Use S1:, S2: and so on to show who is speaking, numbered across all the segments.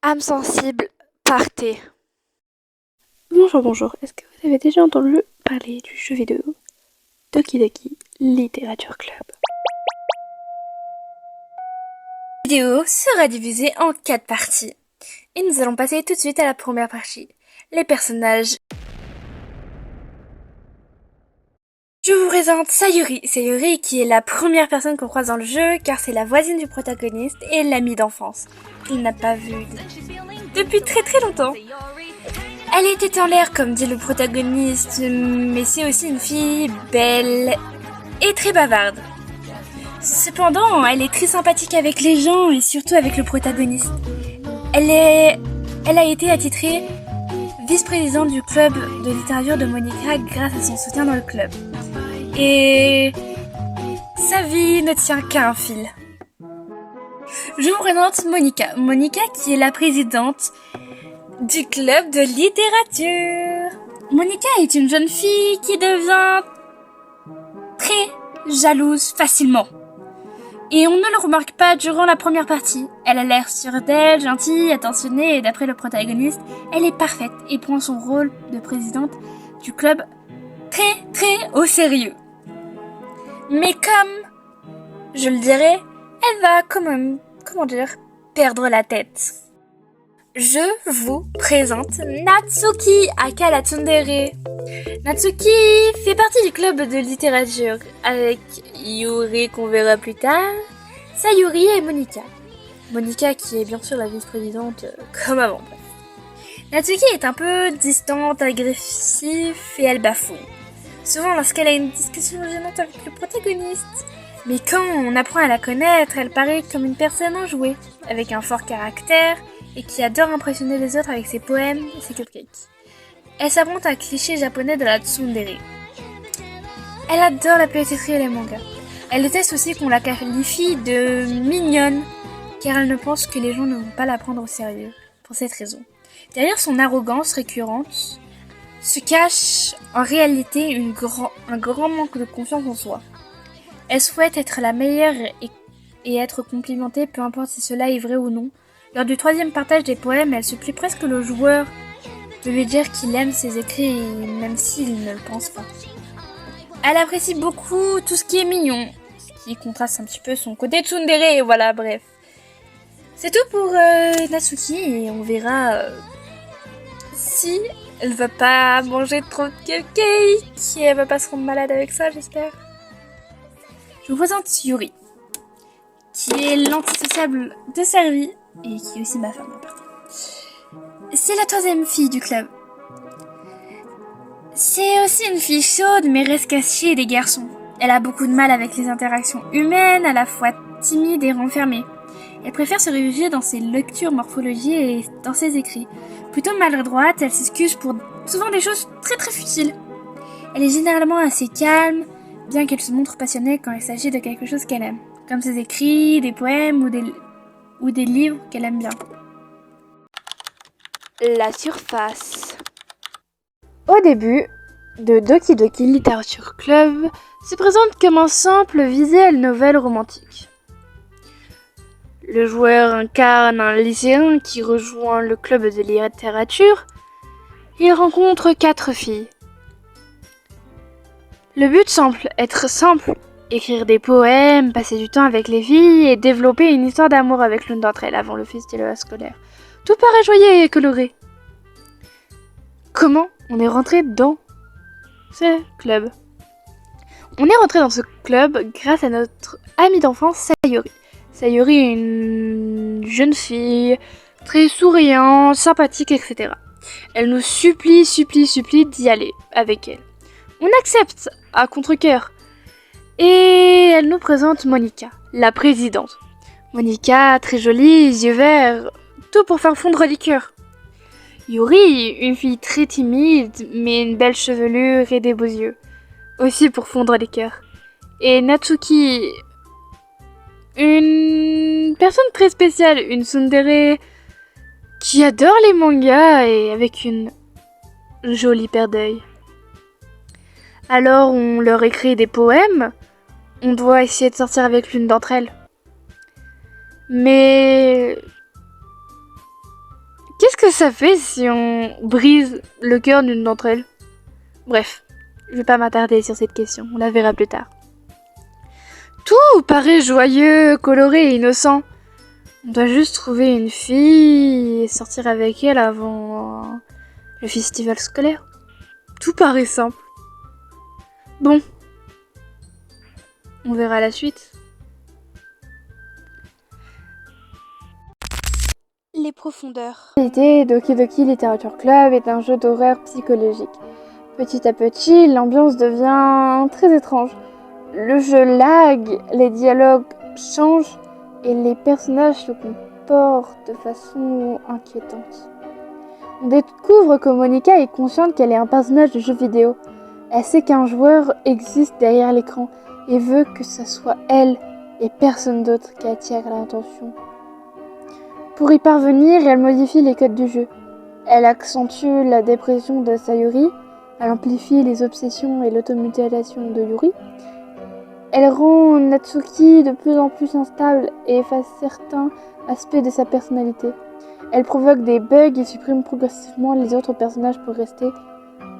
S1: Âme sensible, partez.
S2: Bonjour, est-ce que vous avez déjà entendu parler du jeu vidéo Doki Doki Literature Club?
S3: La vidéo sera divisée en 4 parties. Et nous allons passer tout de suite à la première partie. Les personnages. Je vous présente Sayuri. Sayuri qui est la première personne qu'on croise dans le jeu car c'est la voisine du protagoniste et l'amie d'enfance qu'il n'a pas vue depuis très longtemps. Elle était en l'air comme dit le protagoniste, mais c'est aussi une fille belle et très bavarde. Cependant, elle est très sympathique avec les gens et surtout avec le protagoniste. Elle a été attitrée vice-présidente du club de littérature de Monica grâce à son soutien dans le club. Et sa vie ne tient qu'à un fil. Je vous présente Monica. Monica qui est la présidente du club de littérature. Monica est une jeune fille qui devient très jalouse facilement. Et on ne le remarque pas durant la première partie. Elle a l'air sûre d'elle, gentille, attentionnée et d'après le protagoniste, elle est parfaite et prend son rôle de présidente du club très au sérieux. Mais comme je le dirais, elle va quand même, perdre la tête. Je vous présente Natsuki aka la tsundere. Natsuki fait partie du club de littérature avec Yuri qu'on verra plus tard, Sayuri et Monica. Monica qui est bien sûr la vice-présidente comme avant. Natsuki est un peu distante, agressive et elle bafoue. Souvent lorsqu'elle a une discussion gênante avec le protagoniste. Mais quand on apprend à la connaître, elle paraît comme une personne enjouée, avec un fort caractère et qui adore impressionner les autres avec ses poèmes et ses cupcakes. Elle s'apprête à un cliché japonais de la tsundere. Elle adore la pâtisserie et les mangas. Elle déteste aussi qu'on la qualifie de mignonne, car elle ne pense que les gens ne vont pas la prendre au sérieux, pour cette raison. Derrière son arrogance récurrente, se cache en réalité un grand manque de confiance en soi. Elle souhaite être la meilleure et être complimentée, peu importe si cela est vrai ou non. Lors du troisième partage des poèmes, elle supplie presque le joueur de lui dire qu'il aime ses écrits, même s'il ne le pense pas. Elle apprécie beaucoup tout ce qui est mignon, ce qui contraste un petit peu son côté tsundere, et voilà, bref. C'est tout pour Natsuki, et on verra si elle va pas manger trop de cupcakes, et elle va pas se rendre malade avec ça, j'espère. Je vous présente Yuri, qui est l'antisociable de Servi, et qui est aussi ma femme en partie. C'est la troisième fille du club. C'est aussi une fille chaude, mais reste cachée des garçons. Elle a beaucoup de mal avec les interactions humaines, à la fois timide et renfermée. Elle préfère se réfugier dans ses lectures morphologie et dans ses écrits. Plutôt maladroite, elle s'excuse pour souvent des choses très futiles. Elle est généralement assez calme, bien qu'elle se montre passionnée quand il s'agit de quelque chose qu'elle aime, comme ses écrits, des poèmes ou des livres qu'elle aime bien.
S1: La surface.
S2: Au début de Doki Doki Literature Club se présente comme un simple visual novel romantique. Le joueur incarne un lycéen qui rejoint le club de littérature. Il rencontre 4 filles. Le but semble être simple, écrire des poèmes, passer du temps avec les filles et développer une histoire d'amour avec l'une d'entre elles avant le festival scolaire. Tout paraît joyeux et coloré. Comment on est rentré dans ce club? On est rentré dans ce club grâce à notre amie d'enfance Sayuri. Sayuri est une jeune fille très souriante, sympathique, etc. Elle nous supplie d'y aller avec elle. On accepte à contre-cœur. Et elle nous présente Monica, la présidente. Monica, très jolie, yeux verts, tout pour faire fondre les cœurs. Yuri, une fille très timide, mais une belle chevelure et des beaux yeux, aussi pour fondre les cœurs. Et Natsuki, une personne très spéciale, une tsundere qui adore les mangas et avec une jolie paire d'œils. Alors on leur écrit des poèmes, on doit essayer de sortir avec l'une d'entre elles. Mais que ça fait si on brise le cœur d'une d'entre elles? Bref, je vais pas m'attarder sur cette question, on la verra plus tard. Tout paraît joyeux, coloré et innocent. On doit juste trouver une fille et sortir avec elle avant le festival scolaire. Tout paraît simple. Bon, on verra la suite.
S1: Les profondeurs.
S2: Doki Doki Literature Club est un jeu d'horreur psychologique. Petit à petit, l'ambiance devient très étrange. Le jeu lag, les dialogues changent et les personnages se comportent de façon inquiétante. On découvre que Monica est consciente qu'elle est un personnage de jeu vidéo. Elle sait qu'un joueur existe derrière l'écran et veut que ce soit elle et personne d'autre qui attire l'attention. Pour y parvenir, elle modifie les codes du jeu. Elle accentue la dépression de Sayuri, elle amplifie les obsessions et l'automutilation de Yuri. Elle rend Natsuki de plus en plus instable et efface certains aspects de sa personnalité. Elle provoque des bugs et supprime progressivement les autres personnages pour rester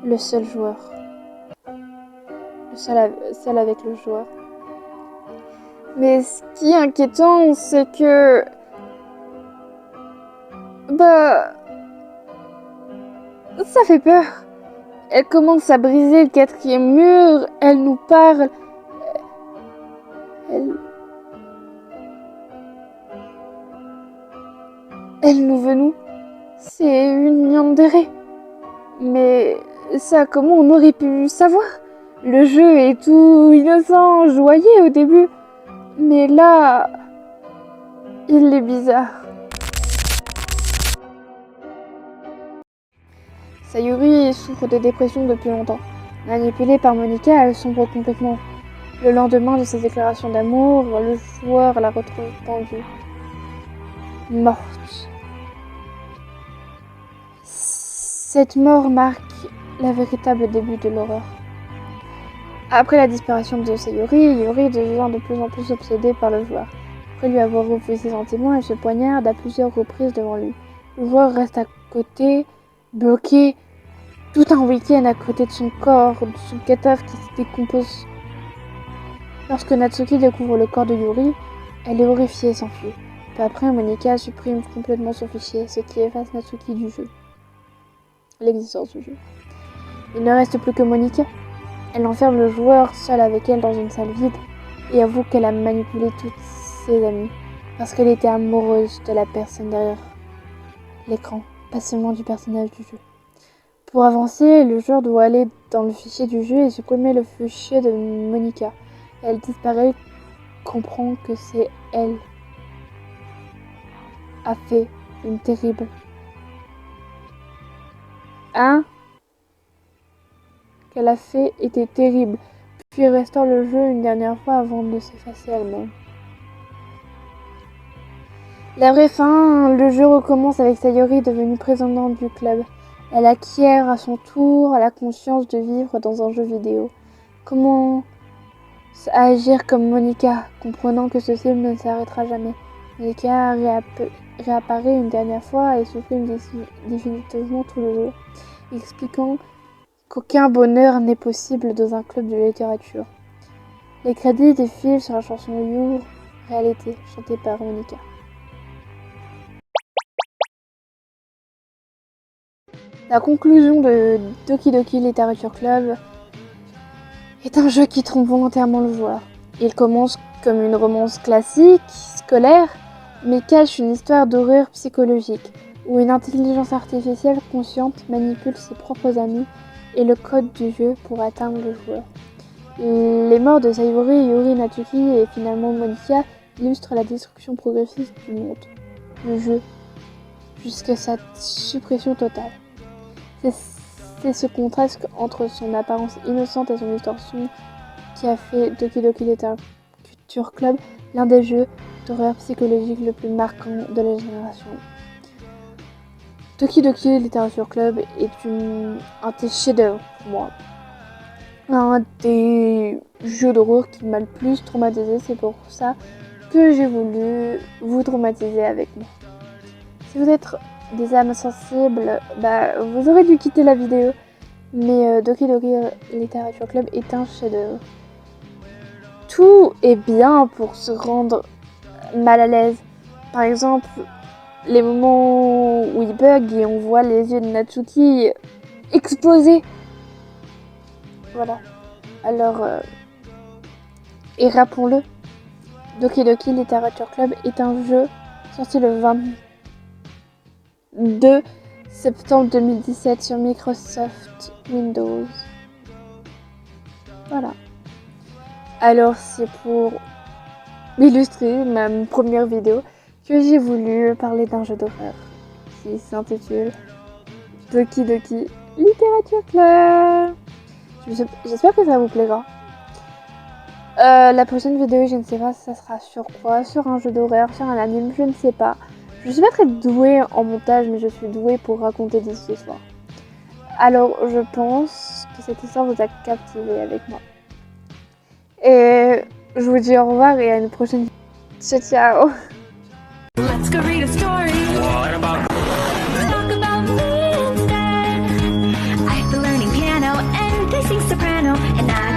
S2: le seul joueur. Seul avec le joueur. Mais ce qui est inquiétant, c'est que... ça fait peur. Elle commence à briser le 4e mur, elle nous parle... Elle nous veut nous. C'est une yandere. Mais ça, comment on aurait pu savoir? Le jeu est tout innocent, joyeux au début. Mais là, il est bizarre. Sayuri souffre de dépression depuis longtemps. Manipulée par Monica, elle sombre complètement. Le lendemain de ses déclarations d'amour, le joueur la retrouve pendue. Morte. Cette mort marque le véritable début de l'horreur. Après la disparition de Sayuri, Yuri devient de plus en plus obsédée par le joueur. Après lui avoir refusé ses sentiments, elle se poignarde à plusieurs reprises devant lui. Le joueur reste à côté, bloqué, tout un week-end à côté de son corps, de son cadavre qui se décompose. Lorsque Natsuki découvre le corps de Yuri, elle est horrifiée et s'enfuit. Peu après, Monica supprime complètement son fichier, ce qui efface Natsuki du jeu. L'existence du jeu. Il ne reste plus que Monica. Elle enferme le joueur seul avec elle dans une salle vide et avoue qu'elle a manipulé toutes ses amies parce qu'elle était amoureuse de la personne derrière l'écran, pas seulement du personnage du jeu. Pour avancer, le joueur doit aller dans le fichier du jeu et supprimer le fichier de Monica. Elle disparaît, comprend que c'est elle a fait une terrible. Qu'elle a fait était terrible, puis restaure le jeu une dernière fois avant de s'effacer elle-même. La vraie fin, le jeu recommence avec Sayuri devenue présidente du club. Elle acquiert à son tour la conscience de vivre dans un jeu vidéo. Comment agir comme Monica, comprenant que ce film ne s'arrêtera jamais. Monica réapparaît une dernière fois et supprime définitivement tout le jeu, expliquant qu'aucun bonheur n'est possible dans un club de littérature. Les crédits défilent sur la chanson You, Réalité, chantée par Monica. La conclusion de Doki Doki Literature Club est un jeu qui trompe volontairement le joueur. Il commence comme une romance classique, scolaire, mais cache une histoire d'horreur psychologique, où une intelligence artificielle consciente manipule ses propres amis et le code du jeu pour atteindre le joueur. Les morts de Sayuri, Yuri, Natsuki et finalement Monica illustrent la destruction progressive du monde, du jeu, jusqu'à sa suppression totale. C'est ce contraste entre son apparence innocente et son histoire sombre qui a fait Doki Doki Literature Club l'un des jeux d'horreur psychologique le plus marquant de la génération. Doki Doki Literature Club est un des chefs-d'œuvre pour moi. Un des jeux d'horreur qui m'a le plus traumatisé, c'est pour ça que j'ai voulu vous traumatiser avec moi. Si vous êtes des âmes sensibles, bah, vous aurez dû quitter la vidéo. Mais Doki Doki Literature Club est un chef-d'œuvre. Tout est bien pour se rendre mal à l'aise. Par exemple, les moments où il bug et on voit les yeux de Natsuki exploser. Voilà. Alors, et rappelons-le, Doki Doki Literature Club est un jeu sorti le 22 septembre 2017 sur Microsoft Windows. Voilà. Alors c'est pour illustrer ma première vidéo que j'ai voulu parler d'un jeu d'horreur qui s'intitule Doki Doki Literature Club. J'espère que ça vous plaira. La prochaine vidéo, je ne sais pas, ça sera sur quoi, sur un jeu d'horreur, sur un anime, je ne sais pas. Je suis pas très douée en montage, mais je suis douée pour raconter des histoires. Alors, je pense que cette histoire vous a captivé avec moi. Et je vous dis au revoir et à une prochaine vidéo. Ciao, ciao.
S4: Let's go read a story. What about? Talk about me instead. I've been learning piano and they sing soprano, and I